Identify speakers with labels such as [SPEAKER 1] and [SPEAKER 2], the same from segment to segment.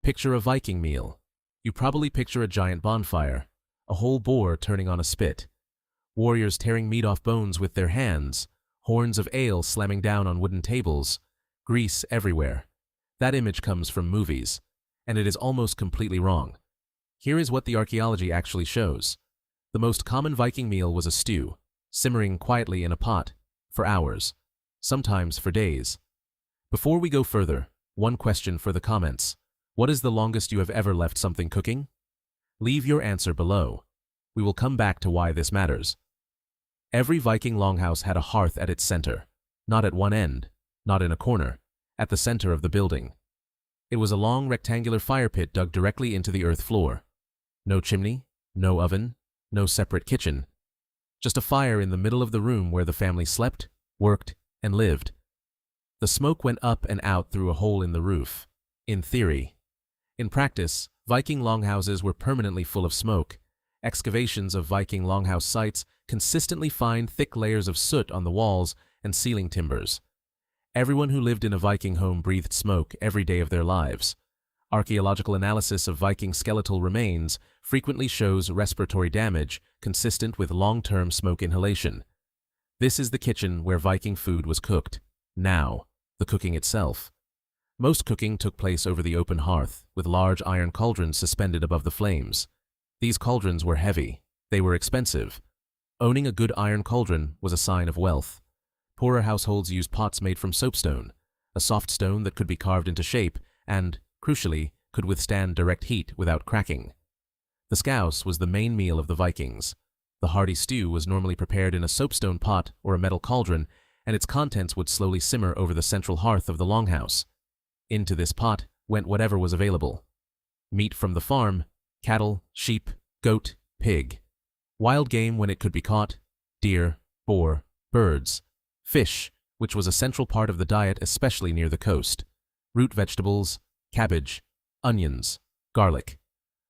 [SPEAKER 1] Picture a Viking meal. You probably picture a giant bonfire, a whole boar turning on a spit, warriors tearing meat off bones with their hands, horns of ale slamming down on wooden tables, grease everywhere. That image comes from movies, and it is almost completely wrong. Here is what the archaeology actually shows. The most common Viking meal was a stew, simmering quietly in a pot, for hours, sometimes for days. Before we go further, one question for the comments. What is the longest you have ever left something cooking? Leave your answer below. We will come back to why this matters. Every Viking longhouse had a hearth at its center, not at one end, not in a corner, at the center of the building. It was a long rectangular fire pit dug directly into the earth floor. No chimney, no oven, no separate kitchen. Just a fire in the middle of the room where the family slept, worked, and lived. The smoke went up and out through a hole in the roof. In theory. In practice, Viking longhouses were permanently full of smoke. Excavations of Viking longhouse sites consistently find thick layers of soot on the walls and ceiling timbers. Everyone who lived in a Viking home breathed smoke every day of their lives. Archaeological analysis of Viking skeletal remains frequently shows respiratory damage consistent with long-term smoke inhalation. This is the kitchen where Viking food was cooked. Now, the cooking itself. Most cooking took place over the open hearth, with large iron cauldrons suspended above the flames. These cauldrons were heavy. They were expensive. Owning a good iron cauldron was a sign of wealth. Poorer households used pots made from soapstone, a soft stone that could be carved into shape and, crucially, could withstand direct heat without cracking. The scouse was the main meal of the Vikings. The hearty stew was normally prepared in a soapstone pot or a metal cauldron, and its contents would slowly simmer over the central hearth of the longhouse. Into this pot went whatever was available. Meat from the farm, cattle, sheep, goat, pig. Wild game when it could be caught, deer, boar, birds. Fish, which was a central part of the diet especially near the coast. Root vegetables, cabbage, onions, garlic.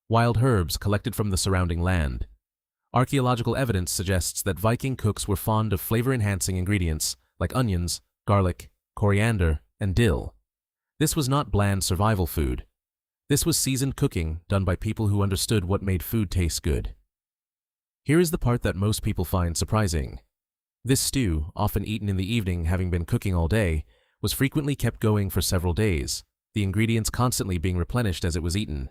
[SPEAKER 1] Wild herbs collected from the surrounding land. Archaeological evidence suggests that Viking cooks were fond of flavor-enhancing ingredients like onions, garlic, coriander, and dill. This was not bland survival food. This was seasoned cooking done by people who understood what made food taste good. Here is the part that most people find surprising. This stew, often eaten in the evening having been cooking all day, was frequently kept going for several days, the ingredients constantly being replenished as it was eaten.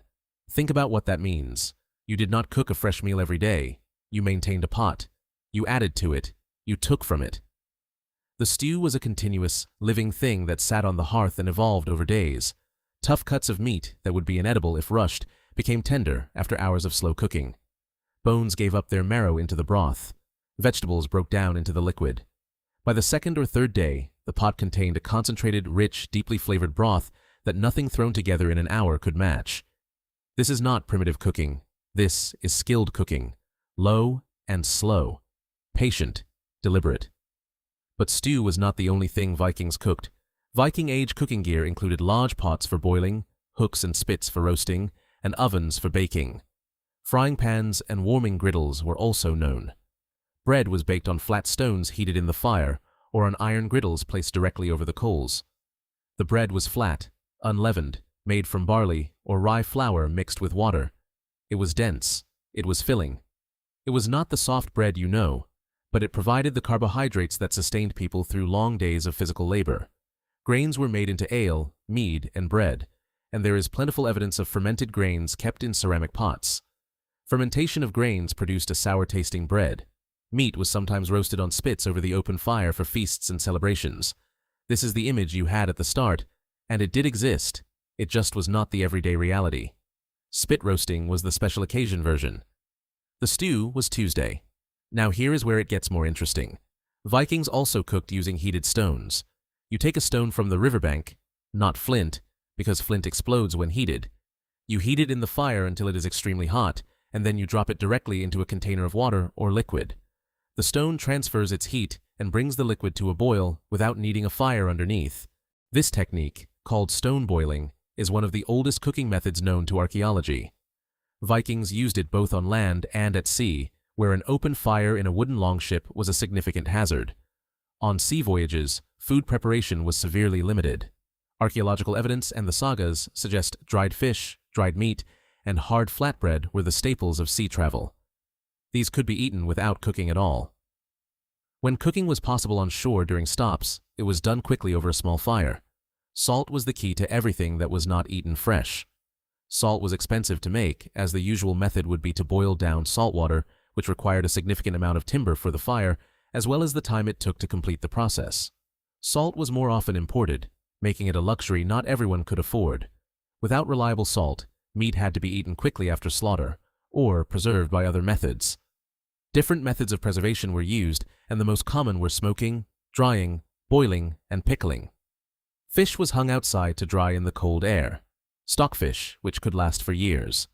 [SPEAKER 1] Think about what that means. You did not cook a fresh meal every day. You maintained a pot. You added to it. You took from it. The stew was a continuous, living thing that sat on the hearth and evolved over days. Tough cuts of meat that would be inedible if rushed became tender after hours of slow cooking. Bones gave up their marrow into the broth. Vegetables broke down into the liquid. By the second or third day, the pot contained a concentrated, rich, deeply flavored broth that nothing thrown together in an hour could match. This is not primitive cooking. This is skilled cooking. Low and slow. Patient, deliberate. But stew was not the only thing Vikings cooked. Viking-age cooking gear included large pots for boiling, hooks and spits for roasting, and ovens for baking. Frying pans and warming griddles were also known. Bread was baked on flat stones heated in the fire, or on iron griddles placed directly over the coals. The bread was flat, unleavened, made from barley or rye flour mixed with water. It was dense. It was filling. It was not the soft bread you know, but it provided the carbohydrates that sustained people through long days of physical labor. Grains were made into ale, mead, and bread, and there is plentiful evidence of fermented grains kept in ceramic pots. Fermentation of grains produced a sour-tasting bread. Meat was sometimes roasted on spits over the open fire for feasts and celebrations. This is the image you had at the start, and it did exist. It just was not the everyday reality. Spit roasting was the special occasion version. The stew was Tuesday. Now here is where it gets more interesting. Vikings also cooked using heated stones. You take a stone from the riverbank, not flint, because flint explodes when heated. You heat it in the fire until it is extremely hot, and then you drop it directly into a container of water or liquid. The stone transfers its heat and brings the liquid to a boil without needing a fire underneath. This technique, called stone boiling, is one of the oldest cooking methods known to archaeology. Vikings used it both on land and at sea, where an open fire in a wooden longship was a significant hazard. On sea voyages, food preparation was severely limited. Archaeological evidence and the sagas suggest dried fish, dried meat, and hard flatbread were the staples of sea travel. These could be eaten without cooking at all. When cooking was possible on shore during stops, it was done quickly over a small fire. Salt was the key to everything that was not eaten fresh. Salt was expensive to make, as the usual method would be to boil down salt water, which required a significant amount of timber for the fire, as well as the time it took to complete the process. Salt was more often imported, making it a luxury not everyone could afford. Without reliable salt, meat had to be eaten quickly after slaughter, or preserved by other methods. Different methods of preservation were used, and the most common were smoking, drying, boiling, and pickling. Fish was hung outside to dry in the cold air. Stockfish, which could last for years.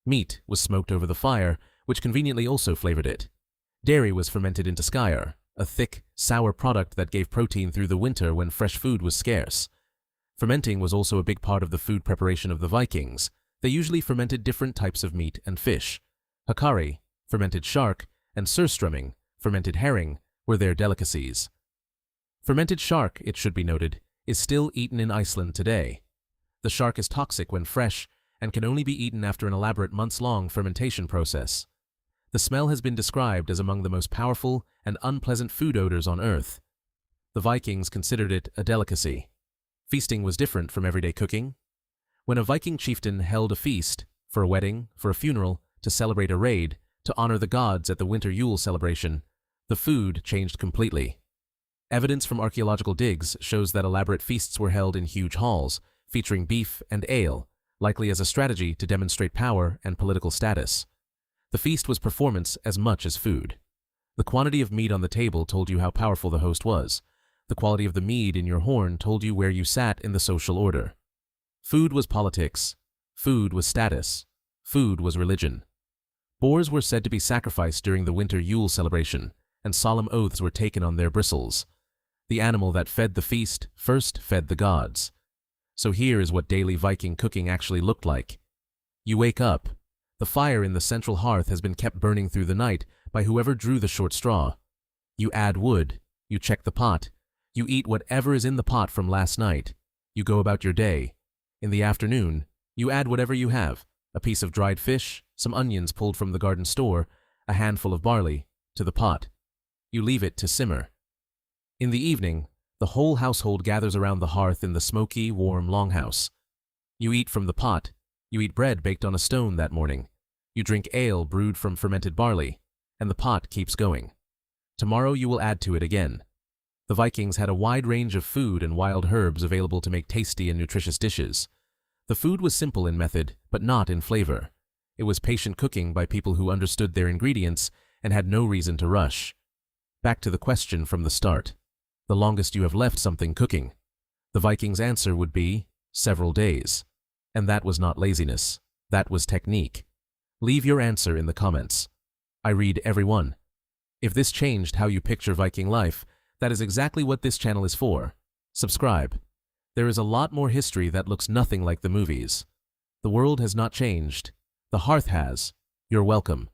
[SPEAKER 1] Meat was smoked over the fire, which conveniently also flavored it. Dairy was fermented into skyr, a thick, sour product that gave protein through the winter when fresh food was scarce. Fermenting was also a big part of the food preparation of the Vikings. They usually fermented different types of meat and fish. Hakari, fermented shark, and surströmming, fermented herring, were their delicacies. Fermented shark, it should be noted, is still eaten in Iceland today. The shark is toxic when fresh and can only be eaten after an elaborate months-long fermentation process. The smell has been described as among the most powerful and unpleasant food odors on Earth. The Vikings considered it a delicacy. Feasting was different from everyday cooking. When a Viking chieftain held a feast, for a wedding, for a funeral, to celebrate a raid, to honor the gods at the winter Yule celebration, the food changed completely. Evidence from archaeological digs shows that elaborate feasts were held in huge halls, featuring beef and ale, likely as a strategy to demonstrate power and political status. The feast was performance as much as food. The quantity of meat on the table told you how powerful the host was. The quality of the mead in your horn told you where you sat in the social order. Food was politics. Food was status. Food was religion. Boars were said to be sacrificed during the winter Yule celebration, and solemn oaths were taken on their bristles. The animal that fed the feast first fed the gods. So here is what daily Viking cooking actually looked like. You wake up. The fire in the central hearth has been kept burning through the night by whoever drew the short straw. You add wood. You check the pot. You eat whatever is in the pot from last night. You go about your day. In the afternoon, you add whatever you have, a piece of dried fish, some onions pulled from the garden store, a handful of barley, to the pot. You leave it to simmer. In the evening, the whole household gathers around the hearth in the smoky, warm longhouse. You eat from the pot. You eat bread baked on a stone that morning. You drink ale brewed from fermented barley, and the pot keeps going. Tomorrow you will add to it again. The Vikings had a wide range of food and wild herbs available to make tasty and nutritious dishes. The food was simple in method, but not in flavor. It was patient cooking by people who understood their ingredients and had no reason to rush. Back to the question from the start. The longest you have left something cooking. The Vikings' answer would be several days. And that was not laziness. That was technique. Leave your answer in the comments. I read every one. If this changed how you picture Viking life, that is exactly what this channel is for. Subscribe. There is a lot more history that looks nothing like the movies. The world has not changed. The hearth has. You're welcome.